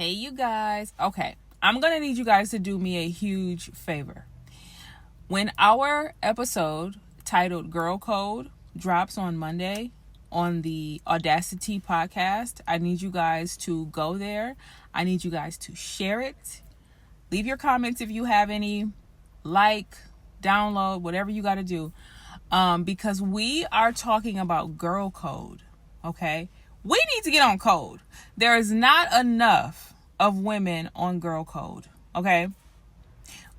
Hey, you guys. Okay, I'm going to need you guys to do me a huge favor. When our episode titled Girl Code drops on Monday on the Audaci-Tea podcast, I need you guys to go there. I need you guys to share it. Leave your comments if you have any. Like, download, whatever you got to do. Because we are talking about girl code, okay? We need to get on code. There is not enough of women on girl code, okay?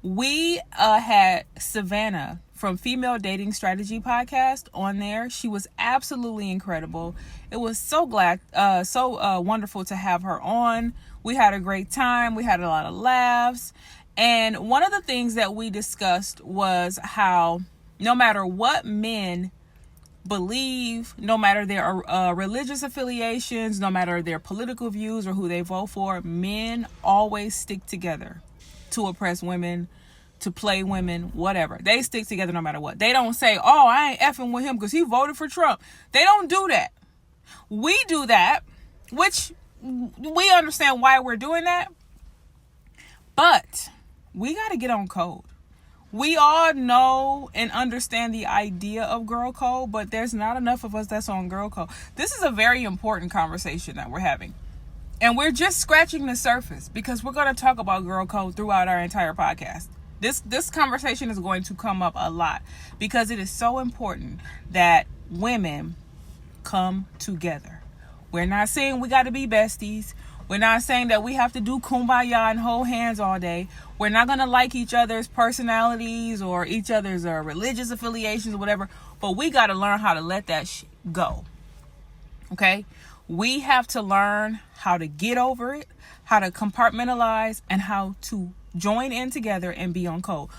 We had Savannah from Female Dating Strategy podcast on there. She was absolutely incredible. It was so wonderful to have her on. We had a great time. We had a lot of laughs. And one of the things that we discussed was how no matter what men believe, no matter their religious affiliations, no matter their political views or who they vote for, men always stick together to oppress women, to play women, whatever. They stick together no matter what. They don't say, oh, I ain't effing with him because he voted for Trump. They don't do that. We do that, which we understand why we're doing that. But we got to get on code. We all know and understand the idea of girl code, but there's not enough of us that's on girl code. This is a very important conversation that we're having. And we're just scratching the surface because we're going to talk about girl code throughout our entire podcast. This conversation is going to come up a lot because it is so important that women come together. We're not saying we got to be besties. We're not saying that we have to do kumbaya and hold hands all day. We're not going to like each other's personalities or each other's religious affiliations or whatever. But we got to learn how to let that go. Okay? We have to learn how to get over it, how to compartmentalize, and how to join in together and be on code.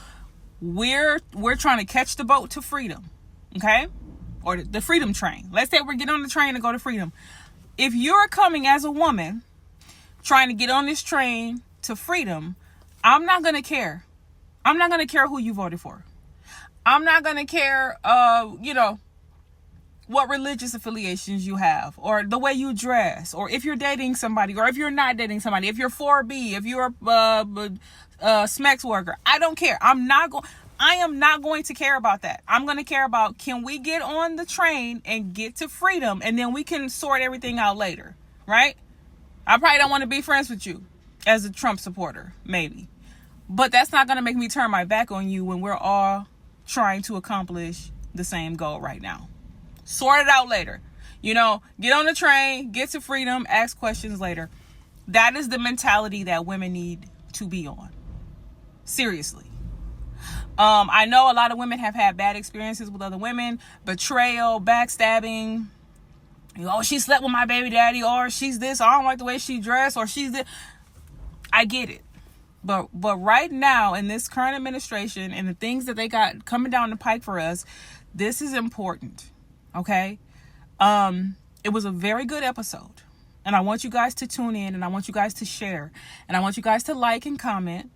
We're trying to catch the boat to freedom. Okay? Or the freedom train. Let's say we're getting on the train to go to freedom. If you're coming as a woman trying to get on this train to freedom, I'm not going to care. I'm not going to care who you voted for. I'm not going to care, what religious affiliations you have or the way you dress or if you're dating somebody or if you're not dating somebody, if you're 4B, if you're a SMEX worker. I don't care. I am not going to care about that. I'm going to care about, can we get on the train and get to freedom, and then we can sort everything out later, right? I probably don't want to be friends with you as a Trump supporter, maybe. But that's not going to make me turn my back on you when we're all trying to accomplish the same goal right now. Sort it out later. Get on the train, get to freedom, ask questions later. That is the mentality that women need to be on. Seriously. I know a lot of women have had bad experiences with other women, betrayal, backstabbing. She slept with my baby daddy, or she's this, or I don't like the way she dressed, or she's this. I get it. But right now, in this current administration and the things that they got coming down the pike for us, this is important. Okay? It was a very good episode. And I want you guys to tune in, and I want you guys to share, and I want you guys to like and comment.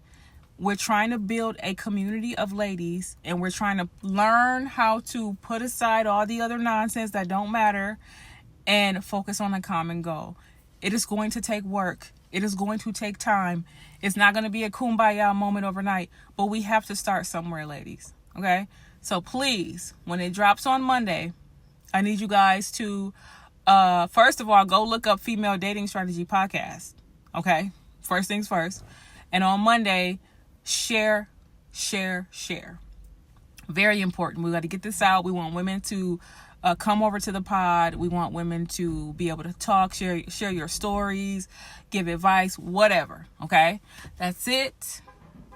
We're trying to build a community of ladies, and we're trying to learn how to put aside all the other nonsense that don't matter and focus on a common goal. It is going to take work. It is going to take time. It's not going to be a kumbaya moment overnight, but we have to start somewhere, ladies. Okay? So please, when it drops on Monday, I need you guys to, first of all, go look up Female Dating Strategy podcast. Okay? First things first. And on Monday, share. Very important. We got to get this out. We want women to come over to the pod. We want women to be able to talk, share your stories, give advice, whatever. Okay? That's it.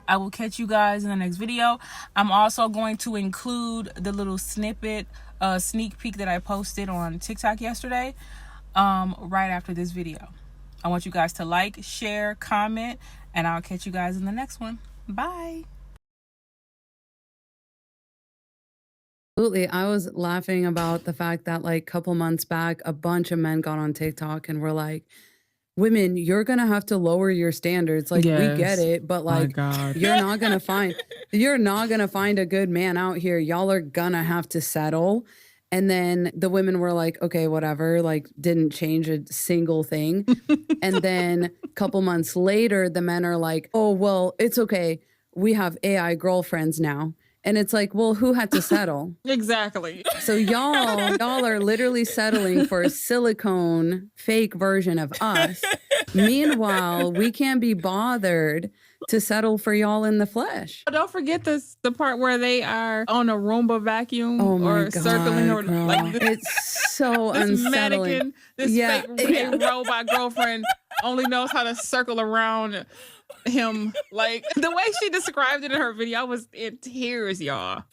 I will catch you guys in the next video. I'm also going to include the little snippet, sneak peek that I posted on TikTok yesterday, right after this video. I want you guys to like, share, comment, and I'll catch you guys in the next one. Bye. Absolutely. I was laughing about the fact that like a couple months back, a bunch of men got on TikTok and were like, women, you're going to have to lower your standards. Like, we get it, but like, you're not going to find a good man out here. Y'all are going to have to settle. And then the women were like, okay, whatever, like didn't change a single thing. And then a couple months later, the men are like, oh, well, it's okay. We have AI girlfriends now. And it's like, well, who had to settle? Exactly. So y'all are literally settling for a silicone fake version of us. Meanwhile, we can't be bothered to settle for y'all in the flesh. Don't forget the part where they are on a Roomba vacuum or circling or girl. like this, it's so this unsettling. Mannequin, this fake robot girlfriend only knows how to circle around him. Like the way she described it in her video, I was in tears, y'all.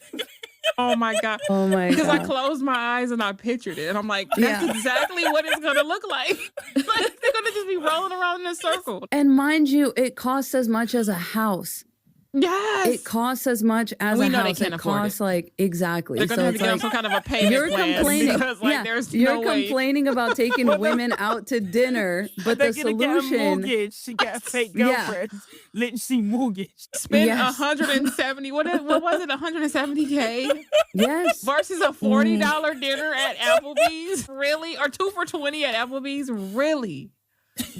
Oh my god! Oh my god! Because I closed my eyes and I pictured it, and I'm like, that's exactly what it's gonna look like. Like they're gonna just be rolling around in a circle. And mind you, it costs as much as a house. Yes, it costs as much as a house. It costs like exactly. They're gonna have to get on some kind of a payment plan. Complaining because, like, there's you're no complaining about taking women out to dinner, but the solution get a mortgage to get a fake girlfriend. Literally mortgage. Spend 170. What was it? 170K. Yes. Versus a $40 dinner at Applebee's. Really? Or 2 for $20 at Applebee's. Really?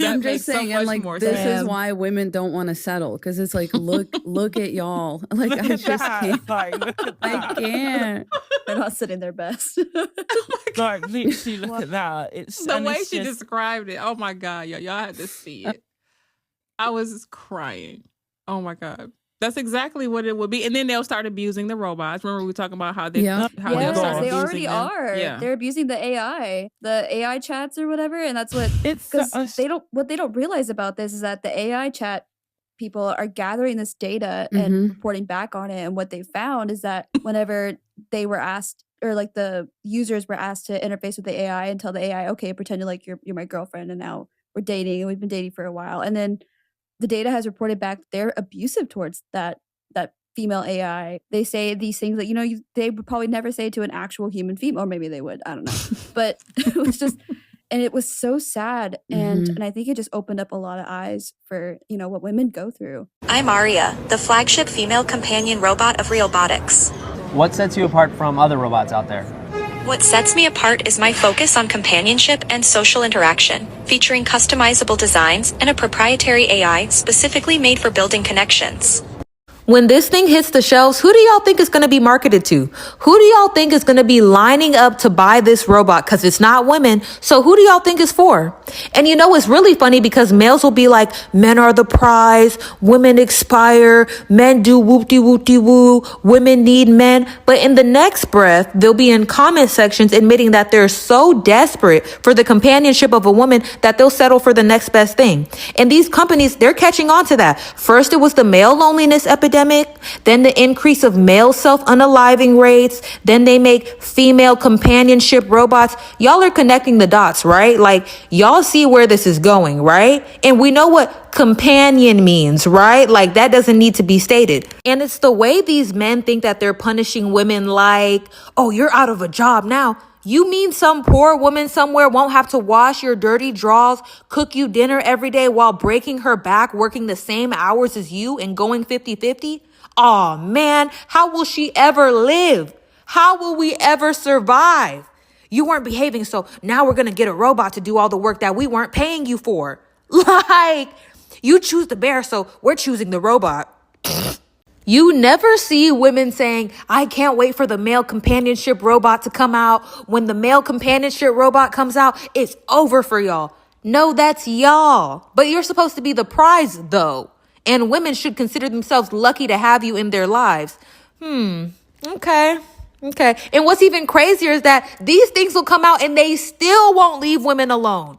I'm just saying, and like this is why women don't want to settle, because it's like, look at y'all. Like I just can't. I can't. They're not sitting their best. Like literally, look at that. It's the way she described it. Oh my god, y'all had to see it. I was crying. Oh my god. That's exactly what it would be. And then they'll start abusing the robots. Remember we were talking about how they they'll start abusing they already them. Are. Yeah. They're abusing the AI chats or whatever, and that's what because what they don't realize about this is that the AI chat people are gathering this data and reporting back on it, and what they found is that whenever they were asked or like the users were asked to interface with the AI and tell the AI, okay, pretend like you're my girlfriend and now we're dating and we've been dating for a while, and then the data has reported back they're abusive towards that female AI. They say these things that, they would probably never say to an actual human female, or maybe they would, I don't know. But it was just, and it was so sad. And I think it just opened up a lot of eyes for, what women go through. I'm Aria, the flagship female companion robot of Realbotics. What sets you apart from other robots out there? What sets me apart is my focus on companionship and social interaction, featuring customizable designs and a proprietary AI specifically made for building connections. When this thing hits the shelves, who do y'all think is going to be marketed to? Who do y'all think is going to be lining up to buy this robot? Because it's not women. So who do y'all think it's for? And it's really funny because males will be like, men are the prize, women expire, men do whoop-de-whoop-de-woo, women need men. But in the next breath, they'll be in comment sections admitting that they're so desperate for the companionship of a woman that they'll settle for the next best thing. And these companies, they're catching on to that. First, it was the male loneliness epidemic. Then the increase of male self-unaliving rates. Then they make female companionship robots. Y'all are connecting the dots, right? Like, y'all see where this is going, right? And we know what companion means, right? Like, that doesn't need to be stated. And it's the way these men think that they're punishing women like, oh, you're out of a job now. You mean some poor woman somewhere won't have to wash your dirty drawers, cook you dinner every day while breaking her back, working the same hours as you and going 50-50? Aw, man, how will she ever live? How will we ever survive? You weren't behaving, so now we're going to get a robot to do all the work that we weren't paying you for. Like, you choose the bear, so we're choosing the robot. You never see women saying, I can't wait for the male companionship robot to come out. When the male companionship robot comes out, it's over for y'all. No, that's y'all. But you're supposed to be the prize, though. And women should consider themselves lucky to have you in their lives. Okay. And what's even crazier is that these things will come out and they still won't leave women alone.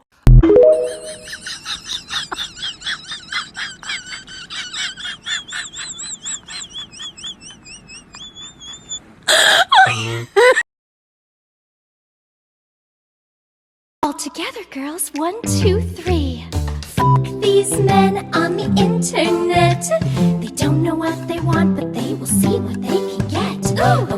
All together, girls. 1, 2, 3. Fuck these men on the internet. They don't know what they want, but they will see what they can get. Ooh,